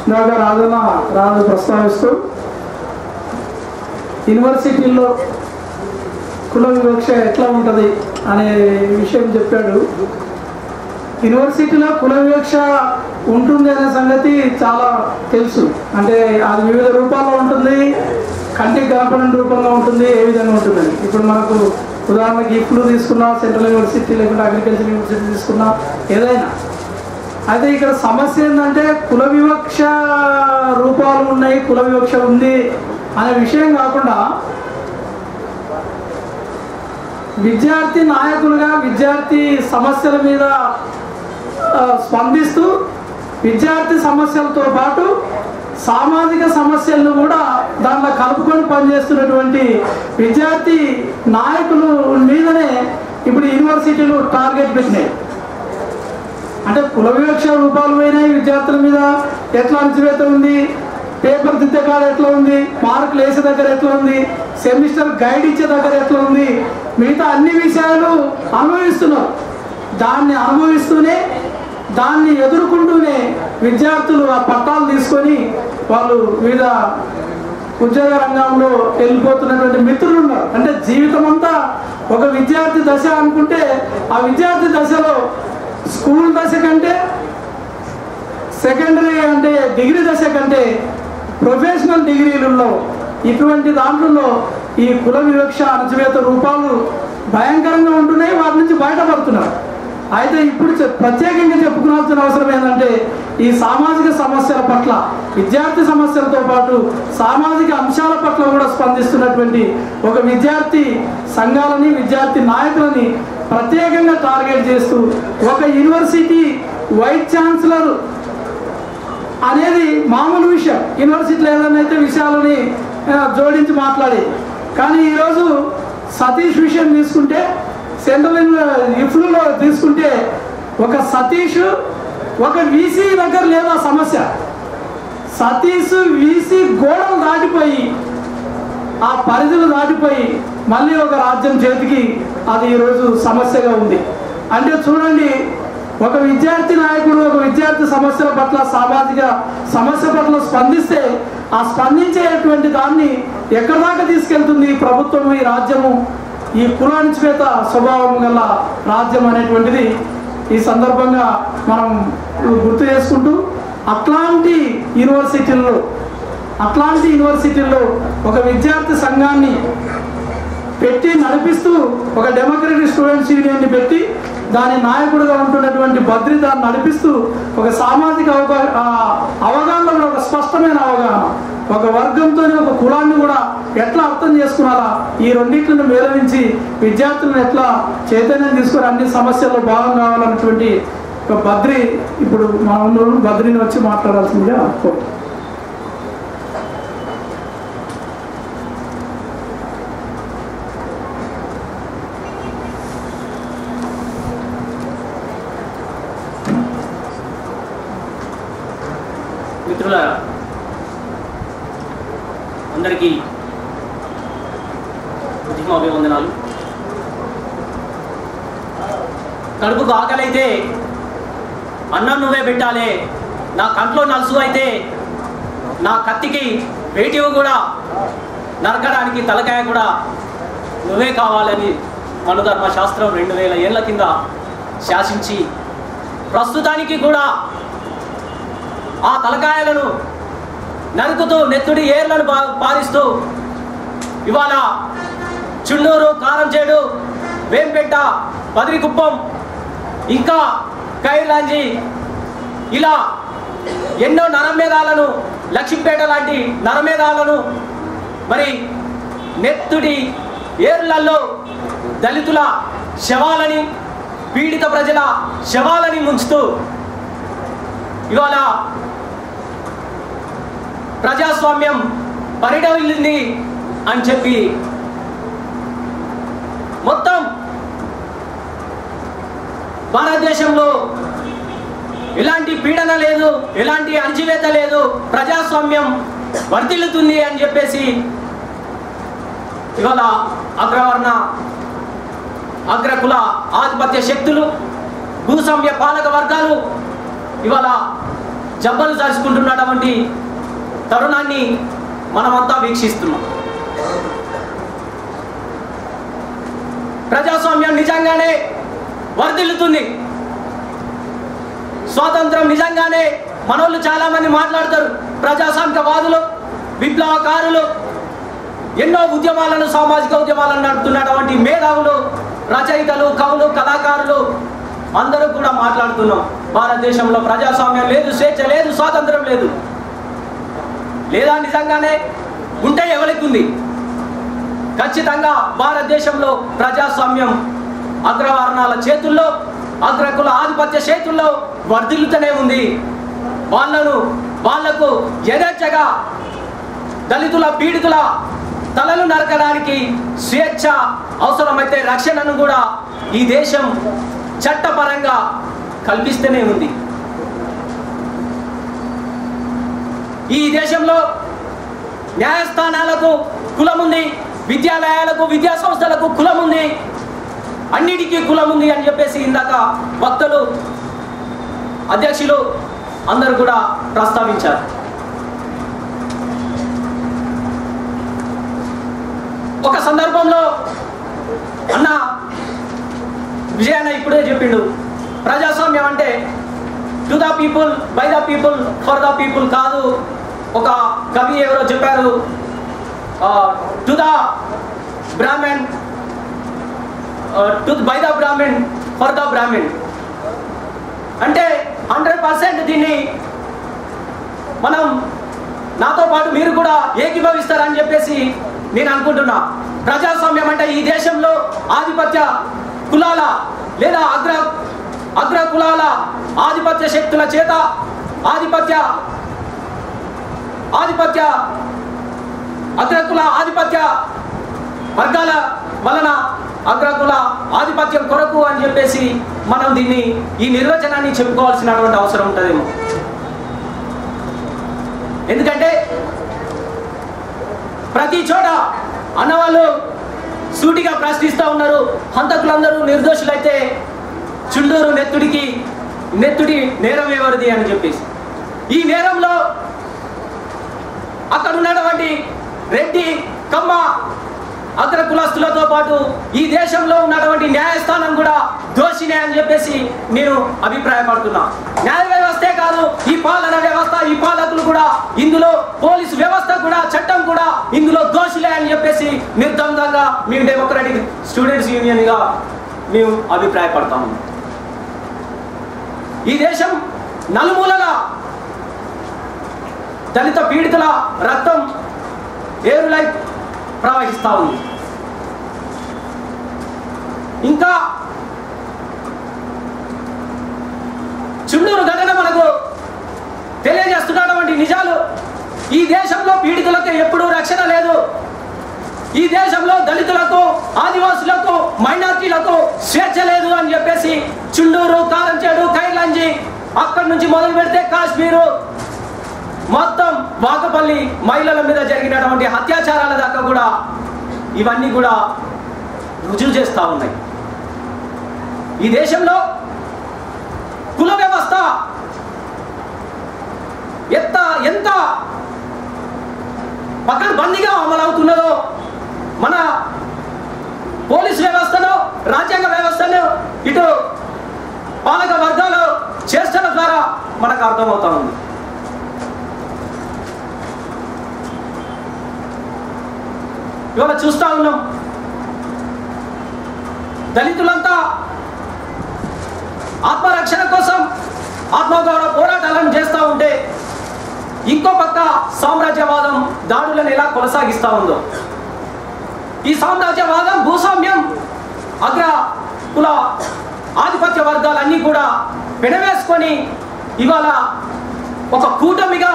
ఇందాక రాజు ప్రస్తావిస్తూ యూనివర్సిటీల్లో కుల వివక్ష ఎట్లా ఉంటుంది అనే విషయం చెప్పాడు. యూనివర్సిటీలో కుల వివక్ష ఉంటుంది అనే సంగతి చాలా తెలుసు. అంటే అది వివిధ రూపాల్లో ఉంటుంది, కంటికి కనపడిన రూపంలో ఉంటుంది, ఏ విధంగా ఉంటుందని. ఇప్పుడు మనకు ఉదాహరణకి ఇప్పుడు తీసుకున్నా, సెంట్రల్ యూనివర్సిటీ లేకుంటే అగ్రికల్చర్ యూనివర్సిటీ తీసుకున్నా, ఏదైనా. అయితే ఇక్కడ సమస్య ఏంటంటే కుల వివక్ష రూపాలు ఉన్నాయి, కుల వివక్ష ఉంది అనే విషయం కాకుండా విద్యార్థి నాయకులుగా విద్యార్థి సమస్యల మీద స్పందిస్తూ విద్యార్థి సమస్యలతో పాటు సామాజిక సమస్యలను కూడా దాంట్లో కలుపుకొని పనిచేస్తున్నటువంటి విద్యార్థి నాయకుల మీదనే ఇప్పుడు యూనివర్సిటీలు టార్గెట్ పెట్టినాయి. అంటే కుల వివక్ష రూపాలు పోయినాయి, విద్యార్థుల మీద ఎట్లా అణచివేత ఉంది, పేపర్ దిద్దే కాడ ఎట్లా ఉంది, మార్కులు వేసే దగ్గర ఎట్లా ఉంది, సెమిస్టర్ గైడ్ ఇచ్చే దగ్గర ఎట్లా ఉంది, మిగతా అన్ని విషయాలు అనుభవిస్తున్నారు. దాన్ని అనుభవిస్తూనే దాన్ని ఎదుర్కొంటూనే విద్యార్థులు ఆ పట్టాలు తీసుకొని వాళ్ళు వివిధ ఉద్యోగ రంగంలో వెళ్ళిపోతున్నటువంటి మిత్రులు ఉన్నారు. అంటే జీవితం అంతా ఒక విద్యార్థి దశ అనుకుంటే ఆ విద్యార్థి దశలో స్కూల్ దశ కంటే, సెకండరీ అంటే డిగ్రీ దశ కంటే, ప్రొఫెషనల్ డిగ్రీలలో ఇటువంటి దాంట్లో ఈ కుల వివక్ష అణచివేత రూపాలు భయంకరంగా ఉంటున్నాయి. వాటి నుంచి బయటపడుతున్నారు. అయితే ఇప్పుడు ప్రత్యేకంగా చెప్పుకోవాల్సిన అవసరం ఏంటంటే ఈ సామాజిక సమస్యల పట్ల, విద్యార్థి సమస్యలతో పాటు సామాజిక అంశాల పట్ల కూడా స్పందిస్తున్నటువంటి ఒక విద్యార్థి సంఘాలని, విద్యార్థి నాయకులని ప్రత్యేకంగా టార్గెట్ చేస్తూ ఒక యూనివర్సిటీ వైస్ ఛాన్సలర్ అనేది మామూలు విషయం. యూనివర్సిటీలో ఏదైనా విషయాలని జోడించి మాట్లాడేది. కానీ ఈరోజు సతీష్ విషయం తీసుకుంటే, సెంట్రల్ ఇఫ్లూలో తీసుకుంటే, ఒక సతీష్ ఒక వీసీ దగ్గర లేదా సమస్య, సతీష్ వీసీ గోడలు దాటిపోయి ఆ పరిధులు దాటిపోయి మళ్ళీ ఒక రాజ్యం చేతికి అది ఈరోజు సమస్యగా ఉంది. అంటే చూడండి, ఒక విద్యార్థి నాయకుడు ఒక విద్యార్థి సమస్యల పట్ల, సామాజిక సమస్య పట్ల స్పందిస్తే ఆ స్పందించేటువంటి దాన్ని ఎక్కడి దాకా తీసుకెళ్తుంది ప్రభుత్వం, ఈ రాజ్యము, ఈ కులానిచేత స్వభావం గల రాజ్యం అనేటువంటిది ఈ సందర్భంగా మనం గుర్తు చేసుకుంటూ అట్లాంటి యూనివర్సిటీల్లో ఒక విద్యార్థి సంఘాన్ని పెట్టి నడిపిస్తూ ఒక డెమోక్రటిక్ స్టూడెంట్స్ యూనియన్ని పెట్టి దాని నాయకుడిగా ఉంటున్నటువంటి బద్రి దాన్ని నడిపిస్తూ ఒక సామాజిక అవగాహనలో కూడా ఒక స్పష్టమైన అవగాహన, ఒక వర్గంతో ఒక కులాన్ని కూడా ఎట్లా అర్థం చేసుకున్నారా, ఈ రెండింటిని మేళవించి విద్యార్థులను ఎట్లా చైతన్యం తీసుకొని అన్ని సమస్యల్లో భాగం కావాలన్నటువంటి ఒక బద్రి ఇప్పుడు మా ఊళ్ళో బద్రిని వచ్చి మాట్లాడాల్సిందిగా కోరుతున్నాను. మిత్రులారా, అందరికీ ఉద్యమ అభివందనాలు. కడుపుకు ఆకలైతే అన్నం నువ్వే పెట్టాలి, నా కంట్లో నలుసు అయితే నా కత్తికి వేటివి కూడా నరకడానికి తలకాయ కూడా నువ్వే కావాలని మనుధర్మ శాస్త్రం 2000 ఏళ్ల కింద శాసించి ప్రస్తుతానికి కూడా ఆ తలకాయలను నరుకుతూ నెత్తుడి ఏర్లను పారిస్తూ ఇవాళ చుండూరు, కారంచేడు, వేంపేట, బదిరికుప్పం, ఇంకా కైర్లాంజి ఇలా ఎన్నో నరమేధాలను, లక్ష్మీపేట లాంటి నరమేధాలను మరి నెత్తుడి ఏర్లలో దళితుల శవాలని, పీడిత ప్రజల శవాలని ముంచుతూ ఇవాళ ప్రజాస్వామ్యం పరిడవిల్లింది అని చెప్పి మొత్తం భారతదేశంలో ఎలాంటి పీడన లేదు, ఎలాంటి అణచివేత లేదు, ప్రజాస్వామ్యం వర్ధిల్లుతుంది అని చెప్పేసి ఇవాళ అగ్రవర్ణ అగ్రకుల ఆధిపత్య శక్తులు, భూస్వామ్య పాలక వర్గాలు ఇవాళ జబ్బలు జరుచుకుంటున్నటువంటి తరుణాన్ని మనమంతా వీక్షిస్తున్నాం. ప్రజాస్వామ్యం నిజంగానే వర్ధిల్లుతుంది. స్వాతంత్రం నిజంగానే మనోళ్ళు చాలా మంది మాట్లాడతారు. ప్రజాస్వామికవాదులు, విప్లవకారులు, ఎన్నో ఉద్యమాలను, సామాజిక ఉద్యమాలను నడుపుతున్నటువంటి మేధావులు, రచయితలు, కవులు, కళాకారులు అందరూ కూడా మాట్లాడుతున్నాం. భారతదేశంలో ప్రజాస్వామ్యం లేదు, స్వేచ్ఛ లేదు, స్వాతంత్రం లేదు. లేదా నిజంగానే ఉంటే ఎవరికి ఉంది? ఖచ్చితంగా భారతదేశంలో ప్రజాస్వామ్యం అగ్రవర్ణాల చేతుల్లో, అగ్రకుల ఆధిపత్య చేతుల్లో వర్ధిల్లుతూనే ఉంది. వాళ్లకు యథేచ్ఛగా దళితుల, పీడితుల తలలు నరకడానికి స్వేచ్ఛ, అవసరమైతే రక్షణను కూడా ఈ దేశం చట్టపరంగా కల్పిస్తూనే ఉంది. ఈ దేశంలో న్యాయస్థానాలకు కులం ఉంది, విద్యాలయాలకు, విద్యా సంస్థలకు కులం ఉంది, అన్నిటికీ కులం ఉంది అని చెప్పేసి ఇందాక వక్తలు, అధ్యక్షులు అందరూ కూడా ప్రస్తావించారు. ఒక సందర్భంలో అన్న విజయన్న ఇప్పుడే చెప్పిండు, ప్రజాస్వామ్యం అంటే to the people, by the people, for the people కాదు. ఒక కవి ఎవరో చెప్పారు, to the Brahmin, by the Brahmin, for the Brahmin. అంటే 100% దీన్ని మనం, నాతో పాటు మీరు కూడా ఏకీభవిస్తారని చెప్పేసి నేను అనుకుంటున్నా. ప్రజాస్వామ్యం అంటే ఈ దేశంలో ఆధిపత్య కులాల లేదా అగ్ర కులాల ఆధిపత్య శక్తుల చేత అగ్రకుల ఆధిపత్య వర్గాల వలన అగ్రకుల ఆధిపత్యం కొరకు అని చెప్పేసి మనం దీన్ని, ఈ నిర్వచనాన్ని చెప్పుకోవాల్సినటువంటి అవసరం ఉంటుందేమో. ఎందుకంటే ప్రతి చోట అన్నవాళ్ళు సూటిగా ప్రశ్నిస్తూ ఉన్నారు, హంతకులందరూ నిర్దోషులైతే చుండూరు నెత్తుడి నేరం ఎవరిది అని చెప్పేసి. ఈ నేరంలో అక్కడ ఉన్నటువంటి రెడ్డి, కమ్మ, అగ్ర కులస్తులతో పాటు ఈ దేశంలో ఉన్నటువంటి న్యాయస్థానం కూడా దోషినే అని చెప్పేసి నేను అభిప్రాయపడుతున్నా. న్యాయ వ్యవస్థే కాదు, ఈ పాలన వ్యవస్థ, ఈ పాలకులు కూడా, ఇందులో పోలీసు వ్యవస్థ కూడా, చట్టం కూడా ఇందులో దోషులే అని చెప్పేసి నిర్ద్వందంగా మేము డెమోక్రాటిక్ స్టూడెంట్స్ యూనియన్గా మేము అభిప్రాయపడతాము. ఈ దేశం నలుమూలల దళిత పీడితుల రక్తం ఏరులై ప్రవహిస్తూ ఉంది. ఇంకా చుండూరు ఘటన మనకు తెలియజేస్తున్నటువంటి నిజాలు. ఈ దేశంలో పీడితులకు ఎప్పుడూ రక్షణ లేదు. ఈ దేశంలో దళితులకు, ఆదివాసులకు, మైనార్టీలకు స్వేచ్ఛ లేదు అని చెప్పేసి చుండూరు, కారంచేడు, కైలాంజి, అక్కడి నుంచి మొదలు పెడితే కాశ్మీరు, మొత్తం వాకపల్లి మహిళల మీద జరిగినటువంటి అత్యాచారాల దాకా కూడా ఇవన్నీ కూడా రుజువు చేస్తూ ఉన్నాయి. ఈ దేశంలో కుల వ్యవస్థ ఎంత పకడ్బందీగా అమలవుతున్నదో మన పోలీసు వ్యవస్థను, రాజ్యాంగ వ్యవస్థను, ఇటు పాలక వర్గాల చేష్టల ద్వారా మనకు అర్థమవుతా ఉంది. ఇవాళ చూస్తూ ఉన్నాం, దళితులంతా ఆత్మరక్షణ కోసం ఆత్మగౌరవ పోరాటాలను చేస్తూ ఉంటే ఇంకో పక్క సామ్రాజ్యవాదం దాడులను ఎలా కొనసాగిస్తూ ఉందో, ఈ సామ్రాజ్యవాదం, భూస్వామ్యం, అగ్ర కుల ఆధిపత్య వర్గాలన్నీ కూడా పెనవేసుకొని ఇవాళ ఒక కూటమిగా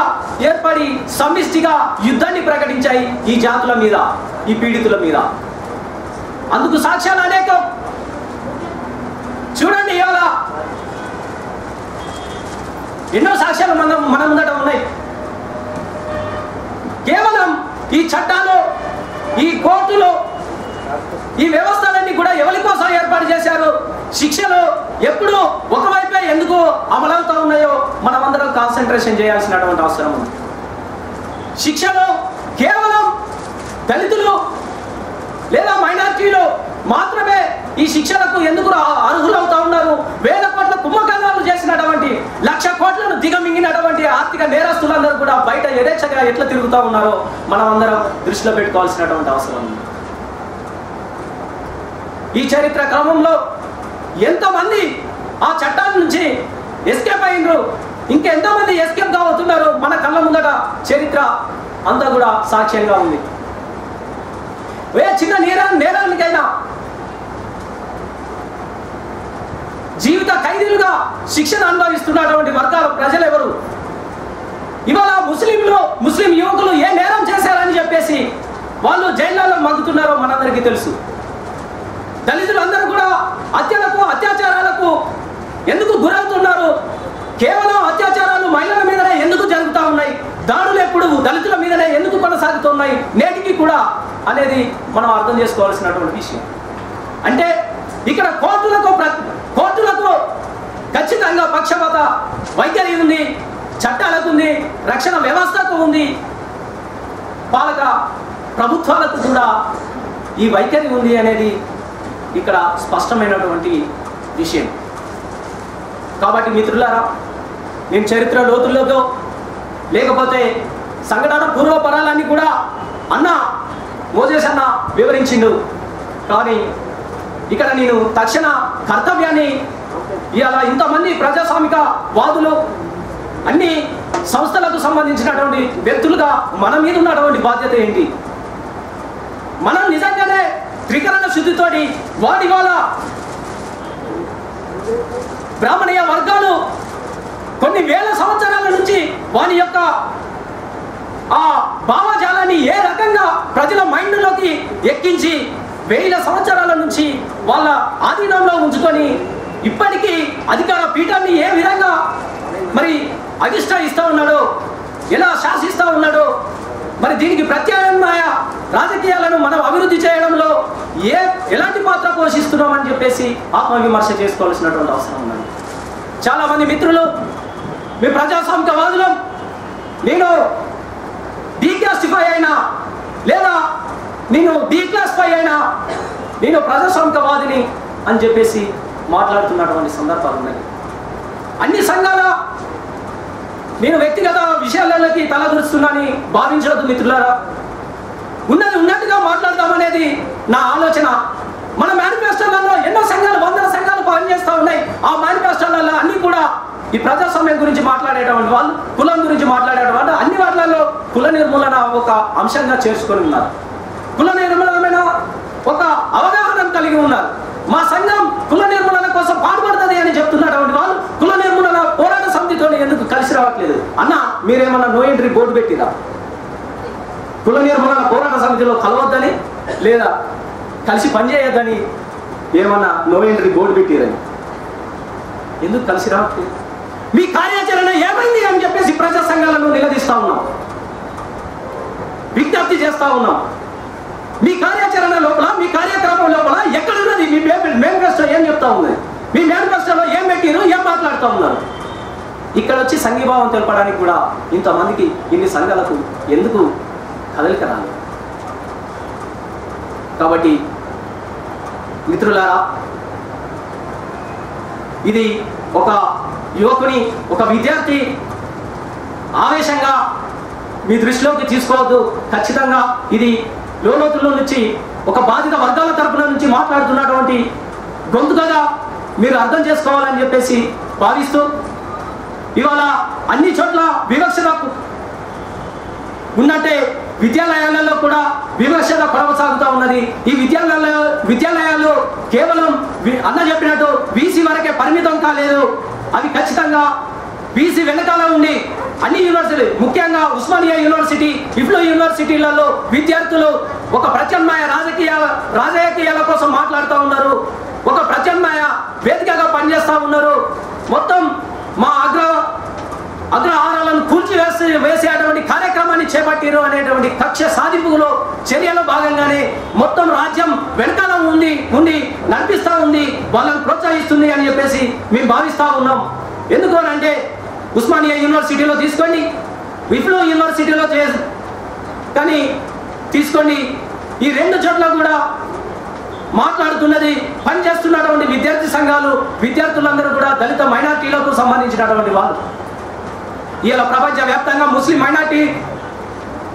ఏర్పడి సమిష్టిగా యుద్ధాన్ని ప్రకటించాయి ఈ జాతుల మీద, ఈ పీడితుల మీద. అందుకు సాక్ష్యాలు అనేకం. చూడండి, ఇవాళ ఎన్నో సాక్ష్యాలు మన ముందట ఉన్నాయి. కేవలం ఈ చట్టాలు, ఈ కోర్టులు, ఈ వ్యవస్థలన్నీ కూడా ఎవరి కోసం ఏర్పాటు చేశారు? శిక్షలు ఎప్పుడు ఒకవైపే ఎందుకు అమలవుతా ఉన్నాయో మనమందరం కాన్సన్ట్రేషన్ చేయాల్సినటువంటి అవసరం ఉంది. శిక్షలో కేవలం దళితులు లేదా మైనారిటీలు మాత్రమే ఈ శిక్షలకు ఎందుకు అర్హులవుతా ఉన్నారు? వేల కోట్ల కుంభకర్ణాలు చేసినటువంటి 1,00,000 కోట్లను దిగమింగినటువంటి ఆర్థిక నేరస్తులందరూ కూడా బయట యథేచ్ఛగా ఎట్లా తిరుగుతూ ఉన్నారో మనం అందరం దృష్టిలో పెట్టుకోవాల్సినటువంటి అవసరం ఉంది. ఈ చరిత్ర క్రమంలో ఎంతమంది ఆ చట్టాల నుంచి ఎస్కేప్ అయినరు, ఇంకెంతమంది ఎస్కేప్ కావుతున్నారు మన కళ్ళ ముందట చరిత్ర అంతా కూడా సాక్ష్యంగా ఉంది. ఏ చిన్న నేరానికైనా జీవిత ఖైదీలుగా శిక్షణ అనుభవిస్తున్నటువంటి వర్గాల ప్రజలు ఎవరు? ఇవాళ ముస్లిం యువకులు ఏ నేరం చేశారని చెప్పేసి వాళ్ళు జైళ్ళలో మగ్గుతున్నారో మనందరికీ తెలుసు. దళితులందరూ కూడా హత్యలకు అత్యాచారాలకు ఎందుకు గురవుతున్నారు? కేవలం అత్యాచారాలు మహిళల మీదనే ఎందుకు జరుగుతూ ఉన్నాయి? దాడులు ఎప్పుడు దళితుల మీదనే ఎందుకు కొనసాగుతున్నాయి నేటికి కూడా అనేది మనం అర్థం చేసుకోవాల్సినటువంటి విషయం. అంటే ఇక్కడ కోర్టులకు ఖచ్చితంగా పక్షపాత వైఖరి ఉంది, చట్టాలకు ఉంది, రక్షణ వ్యవస్థకు ఉంది, పాలక ప్రభుత్వాలకు కూడా ఈ వైఖరి ఉంది అనేది ఇక్కడ స్పష్టమైనటువంటి విషయం. కాబట్టి మిత్రులారా, నేను చరిత్ర లోతుల్లోతో లేకపోతే సంఘటన పూర్వపరాలన్నీ కూడా మోజేస్ అన్న వివరించిండు. కానీ ఇక్కడ నేను తక్షణ కర్తవ్యాన్ని ఇవాళ ఇంతమంది ప్రజాస్వామిక వాదులు అన్ని సంస్థలకు సంబంధించినటువంటి వ్యక్తులుగా మన మీద ఉన్నటువంటి బాధ్యత ఏంటి? మనం నిజంగానే త్రికరణ శుద్ధితోటి వాడి వాళ్ళ బ్రాహ్మణీయ వర్గాలు కొన్ని వేల సంవత్సరాల నుంచి వారి యొక్క ఆ భావజాలాన్ని ఏ రకంగా ప్రజల మైండ్లోకి ఎక్కించి వేల సంవత్సరాల నుంచి వాళ్ళ ఆధీనంలో ఉంచుకొని ఇప్పటికీ అధికార పీఠాన్ని ఏ విధంగా మరి అధిష్ఠిస్తూ ఉన్నాడో, ఎలా శాసిస్తూ ఉన్నాడో, మరి దీనికి ప్రత్యామ్నాయ రాజకీయాలను మనం అభివృద్ధి చేయడంలో ఎలాంటి పాత్ర పోషిస్తున్నామని చెప్పేసి ఆత్మవిమర్శ చేసుకోవాల్సినటువంటి అవసరం ఉన్నది. చాలామంది మిత్రులు మీ ప్రజాస్వామికవాదులు నేను డీక్లాసిఫై అయినా లేదా నేను డీక్లాసిఫై అయినా నేను ప్రజాస్వామికవాదిని అని చెప్పేసి మాట్లాడుతున్నటువంటి సందర్భాలు ఉన్నాయి. అన్ని సంఘాల నేను వ్యక్తిగత విషయాలకి తలదూరుస్తున్నానని భావించవద్దు మిత్రులారా. ఉన్నట్టుగా మాట్లాడదామనేది నా ఆలోచన. మన మేనిఫెస్టోలలో ఎన్నో సంఘాలు, 100 సంఘాలు పనిచేస్తూ ఉన్నాయి. ఆ మేనిఫెస్టోలలో అన్ని కూడా ఈ ప్రజాస్వామ్యం గురించి మాట్లాడేటువంటి వాళ్ళు, కులం గురించి మాట్లాడేటువంటి వాళ్ళు అన్ని వాటిలలో కుల నిర్మూలన ఒక అంశంగా చేర్చుకొని ఉన్నారు. కుల నిర్మూలన ఒక అవగాహన కలిగి ఉన్నారు. మా సంఘం కుల నిర్మూలన కోసం పాటుపడుతుంది అని చెప్తున్నటువంటి వాళ్ళు కుల నిర్మూలన పోరాట సమితితో ఎందుకు కలిసి రావట్లేదు? అన్న మీరేమన్నా నో ఎంట్రీ బోర్డు పెట్టిరా? కుల నిర్మూలన పోరాట సమితిలో కలవద్దని లేదా కలిసి పనిచేయొద్దని ఏమన్నా నో ఎంట్రీ బోర్డు పెట్టిరని ఎందుకు కలిసి రావట్లేదు? మీ కార్యాచరణ ఏమైంది అని చెప్పేసి ప్రజా సంఘాలను నిలదీస్తా ఉన్నాం, విజ్ఞప్తి చేస్తా ఉన్నాం. మీ కార్యాచరణ లోపల, మీ కార్యక్రమం లోపల ఎక్కడున్నది? మీ మేనిఫెస్టో ఏం చెప్తా ఉంది? మీ మేనిఫెస్టోలో ఏం పెట్టిరు, ఏం మాట్లాడుతూ ఉన్నారు? ఇక్కడ వచ్చి సంఘీభావం తెలపడానికి కూడా ఇంతమందికి, ఇన్ని సంఘాలకు ఎందుకు కదలిక రాదు? కాబట్టి మిత్రులారా, ఇది ఒక యువకుని, ఒక విద్యార్థి ఆవేశంగా మీ దృష్టిలోకి తీసుకోవద్దు. ఖచ్చితంగా ఇది లోతుల నుంచి ఒక బాధిత వర్గాల తరపున నుంచి మాట్లాడుతున్నటువంటి గొంతుకగా మీరు అర్థం చేసుకోవాలని చెప్పేసి భావిస్తూ, ఇవాళ అన్ని చోట్ల వివక్షత ఉన్నట్టే విద్యాలయాలలో కూడా వివక్షత కొనసాగుతూ ఉన్నది. ఈ విద్యాలయాలు కేవలం అన్న చెప్పినట్టు బీసీ వరకే పరిమితం కాలేదు. అవి ఖచ్చితంగా బీసీ వెనకాల ఉండి అన్ని యూనివర్సిటీ, ముఖ్యంగా ఉస్మానియా యూనివర్సిటీ, ఇఫ్లో యూనివర్సిటీలలో విద్యార్థులు ఒక ప్రత్యామ్నాయ రాజకీయాల కోసం మాట్లాడుతూ ఉన్నారు, ఒక ప్రత్యామ్నాయ వేదికగా పనిచేస్తూ ఉన్నారు. మొత్తం మా అగ్రహారాలను వేసేటువంటి కార్యక్రమాన్ని చేపట్టిరు అనేటువంటి కక్ష సాధింపులో చర్యలో భాగంగానే మొత్తం రాజ్యం వెనకాల ఉండి నడిపిస్తూ ఉంది, వాళ్ళని ప్రోత్సహిస్తుంది అని చెప్పేసి మేము భావిస్తూ ఉన్నాం. ఎందుకు అంటే ఉస్మానియా యూనివర్సిటీలో తీసుకోండి, విప్లవ యూనివర్సిటీలో కానీ తీసుకోండి, ఈ రెండు చోట్ల కూడా మాట్లాడుతున్నది పనిచేస్తున్నటువంటి విద్యార్థి సంఘాలు, విద్యార్థులందరూ కూడా దళిత మైనార్టీలకు సంబంధించినటువంటి వాళ్ళు. ఇలా ప్రపంచవ్యాప్తంగా ముస్లిం మైనార్టీ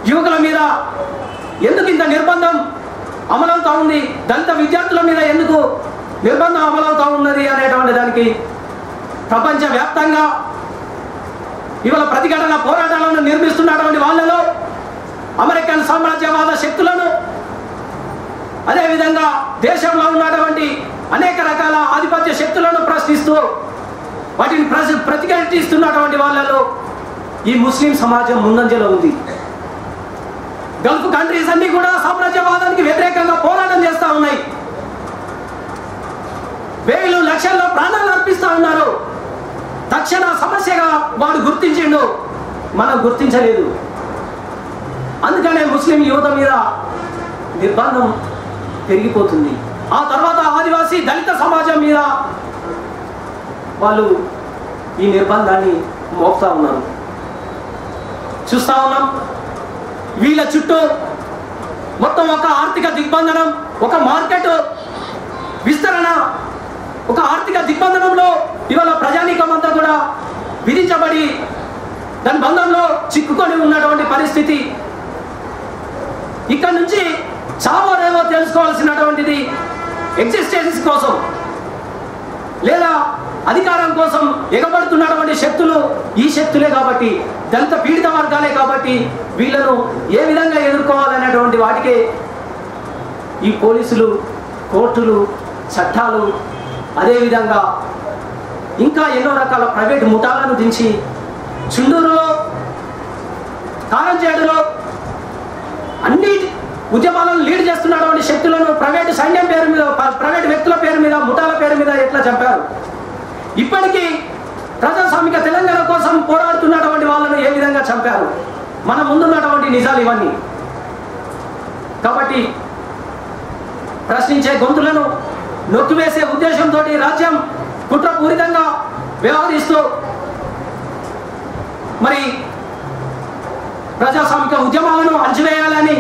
యువకుల మీద ఎందుకు ఇంత నిర్బంధం అమలవుతా ఉంది, దళిత విద్యార్థుల మీద ఎందుకు నిర్బంధం అమలవుతా ఉన్నది అనేటువంటి దానికి ప్రపంచవ్యాప్తంగా ఇవాళ ప్రతిఘటన పోరాటాలను నిర్మిస్తున్నటువంటి వాళ్ళలో అమెరికన్ సామ్రాజ్యవాద శక్తులను, అదేవిధంగా దేశంలో ఉన్నటువంటి అనేక రకాల ఆధిపత్య శక్తులను ప్రశ్నిస్తూ వాటిని ప్రతిఘటిస్తున్నటువంటి వాళ్ళలో ఈ ముస్లిం సమాజం ముందంజలో ఉంది. గల్ఫ్ కంట్రీస్ అన్ని కూడా సామ్రాజ్యవాదానికి వ్యతిరేకంగా పోరాటం చేస్తూ ఉన్నాయి. వేలు లక్షల్లో ప్రాణాలు అర్పిస్తూ ఉన్నారు. తక్షణ సమస్యగా వాడు గుర్తించిండు, మనం గుర్తించలేదు. అందుకనే ముస్లిం యువత మీద నిర్బంధం పెరిగిపోతుంది. ఆ తర్వాత ఆదివాసీ దళిత సమాజం మీద వాళ్ళు ఈ నిర్బంధాన్ని మోపుతా ఉన్నారు. చూస్తా ఉన్నాం, వీళ్ళ చుట్టూ మొత్తం ఒక ఆర్థిక దిగ్బంధనం, ఒక మార్కెట్ విస్తరణ, ఒక ఆర్థిక దిగ్బంధనంలో ఇవాళ ప్రజానీకం అంతా కూడా విధించబడి దాని బంధంలో చిక్కుకొని ఉన్నటువంటి పరిస్థితి. ఇక్కడ నుంచి చావరేవో తెలుసుకోవాల్సినటువంటిది ఎగ్జిస్టెన్స్ కోసం లేదా అధికారం కోసం ఎగబడుతున్నటువంటి శక్తులు ఈ శక్తులే కాబట్టి, దళిత పీడిత వర్గాలే కాబట్టి వీళ్ళను ఏ విధంగా ఎదుర్కోవాలనేటువంటి వాటికే ఈ పోలీసులు, కోర్టులు, చట్టాలు, అదేవిధంగా ఇంకా ఎన్నో రకాల ప్రైవేట్ ముఠాలను దించి చుండూరులో, కారంచేడులో అన్ని ఉద్యమాలను లీడ్ చేస్తున్నటువంటి శక్తులను ప్రైవేట్ సైన్యం పేరు మీద, ప్రైవేట్ వ్యక్తుల పేరు మీద, ముఠాల పేరు మీద ఎట్లా చంపారు. ఇప్పటికీ ప్రజాస్వామిక తెలంగాణ కోసం పోరాడుతున్నటువంటి వాళ్ళను ఏ విధంగా చంపారు. మన ముందున్నటువంటి నిజాలు ఇవన్నీ. కాబట్టి ప్రశ్నించే గొంతులను నొక్కివేసే ఉద్దేశంతో రాజ్యం కుట్రపూరితంగా వ్యవహరిస్తూ మరి ప్రజాస్వామిక ఉద్యమాలను అణచివేయాలని,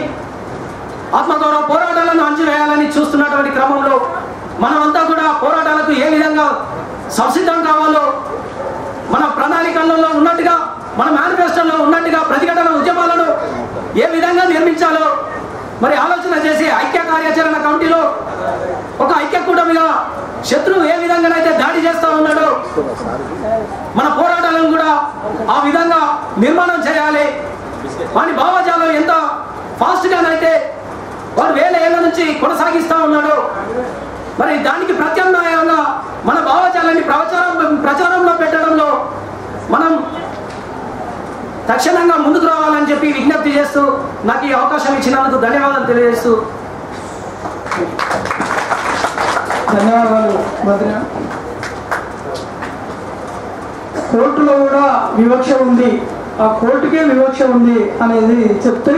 ఆత్మగౌరవ పోరాటాలను అణచివేయాలని చూస్తున్నటువంటి క్రమంలో మనమంతా కూడా పోరాటాలకు ఏ విధంగా సంసిద్ధం కావాలో, మన ప్రణాళికలలో ఉన్నట్టుగా, మన మేనిఫెస్టోలో ఉన్నట్టుగా ప్రతిఘటన ఉద్యమాలను ఏ విధంగా నిర్మించాలో మరి ఆలోచన చేసి ఐక్య కార్యాచరణ కమిటీలో ఒక ఐక్య కూటమిగా శత్రువు ఏ విధంగానైతే దాడి చేస్తూ ఉన్నాడో మన పోరాటాలను కూడా ఆ విధంగా నిర్మాణం చేయాలి. వాని భావజాలం ఎంత ఫాస్ట్గానైతే వాడు 1000 ఏళ్ల నుంచి కొనసాగిస్తూ ఉన్నాడో మరి దానికి ప్రత్యామ్నాయంగా మన భావజాలాన్ని ప్రచారంలో పెట్టడంలో మనం తక్షణంగా ముందుకు రావాలని చెప్పి విజ్ఞప్తి చేస్తూ నాకు ఈ అవకాశం ఇచ్చినందుకు ధన్యవాదాలు తెలియజేస్తూ. ధన్యవాదాలు భద్ర. కోర్టులో కూడా వివక్ష ఉంది, ఆ కోర్టుకే వివక్ష ఉంది అనేది చెప్తే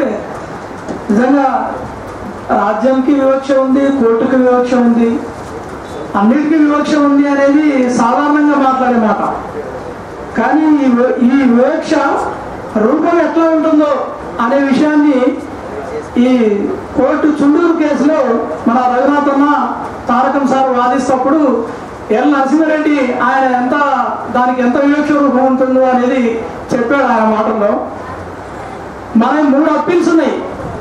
నిజంగా రాజ్యంకి వివక్ష ఉంది, కోర్టుకి వివక్ష ఉంది, అన్నిటికీ వివక్ష ఉంది అనేది సాధారణంగా మాట్లాడే మాట. కానీ ఈ వివక్ష రూపం ఎట్లా ఉంటుందో అనే విషయాన్ని ఈ కోర్టు చుండూరు కేసులో మన రఘునాథన్న తారకం సార్ వాదిస్తప్పుడు ఎల్ నరసింహారెడ్డి ఆయన దానికి ఎంత వివక్ష రూపం ఉంటుందో అనేది చెప్పాడు ఆయన మాటల్లో. మన 3 అప్పీల్స్ ఉన్నాయి.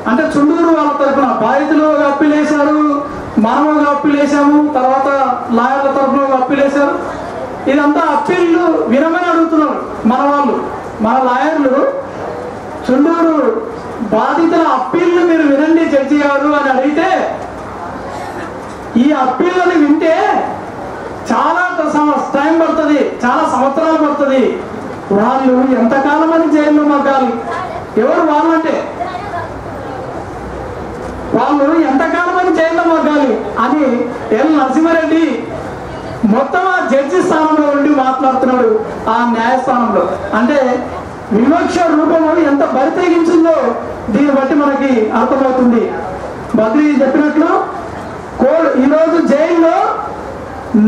అంటే చుండూరు వాళ్ళ తరఫున బాధితులు ఒక అప్పీల్ వేశారు, మనం ఒక అప్పీల్ వేసాము, తర్వాత లాయర్ల తరఫున ఒక అప్పీల్ వేశారు. ఇదంతా అప్పీళ్ళు వినమని అడుగుతున్నారు మన వాళ్ళు, మన లాయర్లు. చుండూరు బాధితుల అప్పీళ్ళు మీరు వినండి జడ్జి గారు అని అడిగితే ఈ అప్పీళ్ళని వింటే చాలా టైం పడుతుంది, చాలా సంవత్సరాలు పడుతుంది. వాళ్ళు ఎంతకాలం అని జైల్లో మగ్గాలి. ఎవరు వాళ్ళంటే వాళ్ళు ఎంతకాలం అని జైల్లో మగ్గాలి అని ఎల్ నరసింహారెడ్డి మొత్తం ఆ జడ్జి స్థానంలో ఉండి మాట్లాడుతున్నాడు. ఆ న్యాయస్థానంలో అంటే వివక్ష రూపము ఎంత బరితెగించిందో దీన్ని బట్టి మనకి అర్థమవుతుంది. బద్రీ చెప్పినట్లు ఈరోజు జైల్లో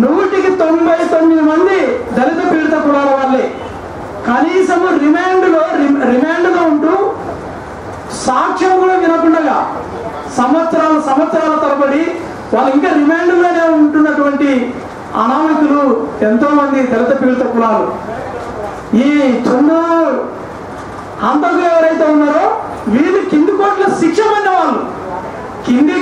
199 మంది దళిత పీడిత కులాల వాళ్ళే. కనీసము రిమాండ్లో ఉంటూ సాక్ష్యం కూడా వినకుండా సంవత్సరాల తరబడి వాళ్ళు ఇంకా రిమాండ్లోనే ఉంటున్నటువంటి అనామకులు ఎంతో మంది దళిత పీడిత కులాలు. ఈ చుండూరు హంతకులు ఎవరైతే ఉన్నారో వీళ్ళు కింది కోట్ల శిక్ష పొందే వాళ్ళు. కింది